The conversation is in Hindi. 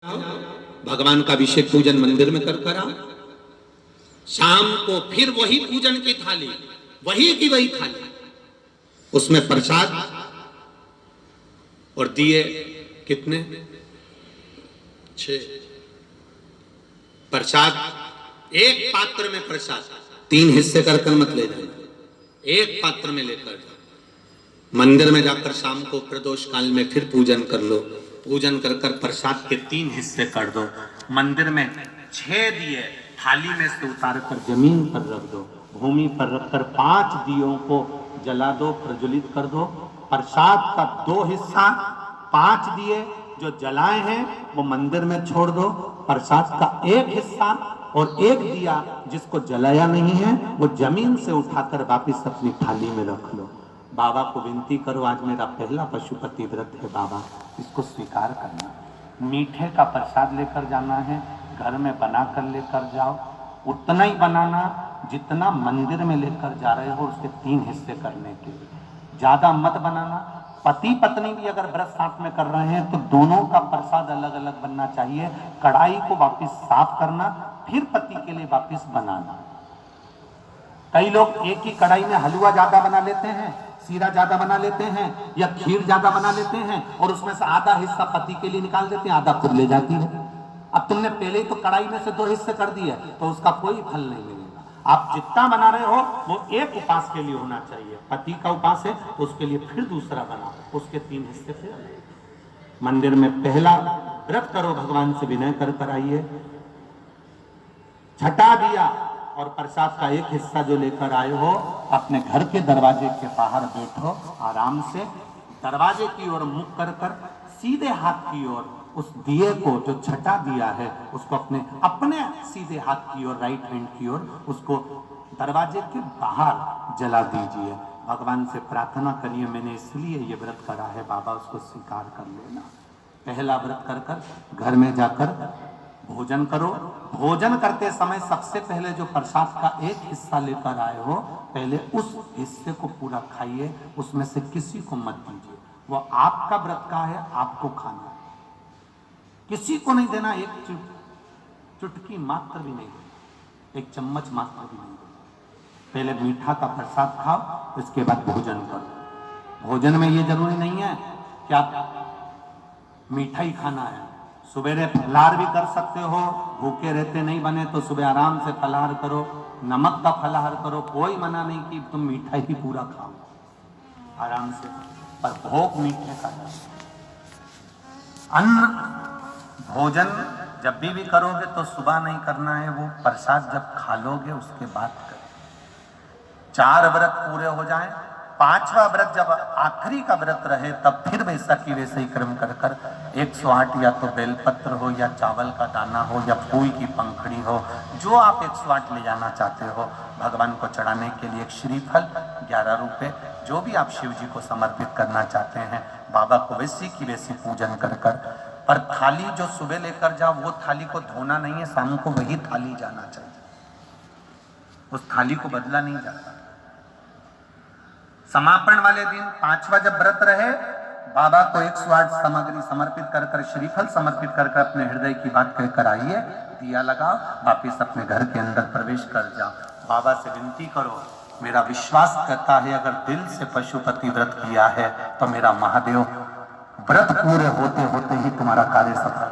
भगवान का अभिषेक पूजन मंदिर में कर आओ। शाम को फिर वही पूजन की थाली, वही की वही थाली, उसमें प्रसाद और दिए कितने 6 प्रसाद। एक पात्र में प्रसाद 3 हिस्से कर मत ले जाना, एक पात्र में लेकर जाओ। मंदिर में जाकर शाम को प्रदोष काल में फिर पूजन कर लो। पूजन कर प्रसाद के 3 हिस्से कर दो। मंदिर में 6 दिए थाली में से उतार कर जमीन पर रख दो। भूमि पर रखकर 5 दियों को जला दो, प्रज्वलित कर दो। प्रसाद का 2 हिस्सा, 5 दिए जो जलाए हैं वो मंदिर में छोड़ दो। प्रसाद का 1 हिस्सा और 1 दिया जिसको जलाया नहीं है वो जमीन से उठाकर वापिस अपनी थाली में रख लो। बाबा को विनती करो, आज मेरा पहला पशुपति व्रत है बाबा, इसको स्वीकार करना। मीठे का प्रसाद लेकर जाना है, घर में बना कर लेकर जाओ। उतना ही बनाना जितना मंदिर में लेकर जा रहे हो, उसके 3 हिस्से करने के लिए। ज्यादा मत बनाना। पति पत्नी भी अगर व्रत साथ में कर रहे हैं तो दोनों का प्रसाद अलग अलग बनना चाहिए। कढ़ाई को वापिस साफ करना, फिर पति के लिए वापिस बनाना। कई लोग एक ही कढ़ाई में हलवा ज्यादा बना लेते हैं, सीरा ज्यादा बना लेते हैं या खीर ज्यादा बना लेते हैं और उसमें से आधा हिस्सा पति के लिए निकाल देते हैं, आधा खुद ले जाती है। अब तुमने पहले ही तो कढ़ाई में से 2 हिस्से कर दिए तो उसका कोई फल नहीं मिलेगा। आप जितना बना रहे हो वो एक उपास के लिए होना चाहिए। पति का उपास है तो उसके लिए फिर दूसरा बना, उसके 3 हिस्से फिर। मंदिर में पहला व्रत करो, भगवान से विनय कर आइए। छठा दिया और प्रसाद का 1 हिस्सा जो लेकर आए हो, अपने घर के दरवाजे के बाहर बैठो आराम से। दरवाजे की ओर मुख कर सीधे हाथ की ओर उस दिए को, जो छठा दिया है, उसको अपने सीधे हाथ की ओर, राइट हैंड की ओर, उसको दरवाजे के बाहर जला दीजिए। भगवान से प्रार्थना करिए, मैंने इसलिए ये व्रत करा है बाबा, उसको स्वीकार कर लेना। पहला व्रत कर घर में जाकर भोजन करो। भोजन करते समय सबसे पहले जो प्रसाद का 1 हिस्सा लेकर आए हो, पहले उस हिस्से को पूरा खाइए, उसमें से किसी को मत दीजिए। वो आपका व्रत का है, आपको खाना है, किसी को नहीं देना। एक चुटकी मात्र भी नहीं देना, 1 चम्मच मात्र भी नहीं देना। पहले मीठा का प्रसाद खाओ, उसके बाद भोजन करो। भोजन में ये जरूरी नहीं है कि आप मीठा ही खाना है। सुबेरे फलाहार भी कर सकते हो, भूखे रहते नहीं बने तो सुबह आराम से फलाहार करो, नमक का फलाहार करो। कोई मना नहीं कि तुम मीठा ही पूरा खाओ आराम से, पर भोग मीठे का है। अन्न भोजन जब भी करोगे तो सुबह नहीं करना है, वो प्रसाद जब खा लोगे उसके बाद करो। 4 व्रत पूरे हो जाएं, 5वां व्रत जब आखिरी का व्रत रहे तब फिर वैसा की वैसे ही क्रम कर 108 या तो बेलपत्र हो या चावल का दाना हो या फूल की पंखड़ी हो, जो आप 108 ले जाना चाहते हो भगवान को चढ़ाने के लिए। 1 श्रीफल 11 रुपए, जो भी आप शिव जी को समर्पित करना चाहते हैं बाबा को वैसी की वैसी पूजन कर। पर थाली जो सुबह लेकर जाओ वो थाली को धोना नहीं है, शाम को वही थाली जाना चाहिए, उस थाली को बदला नहीं जाता। समापन वाले दिन 5वां जब व्रत रहे, बाबा को 108 सामग्री समर्पित कर श्रीफल समर्पित कर अपने हृदय की बात कहकर आइए, दिया लगाओ, वापिस अपने घर के अंदर प्रवेश कर जाओ। बाबा से विनती करो, मेरा विश्वास करता है अगर दिल से पशुपति व्रत किया है तो मेरा महादेव व्रत पूरे होते होते ही तुम्हारा कार्य सफल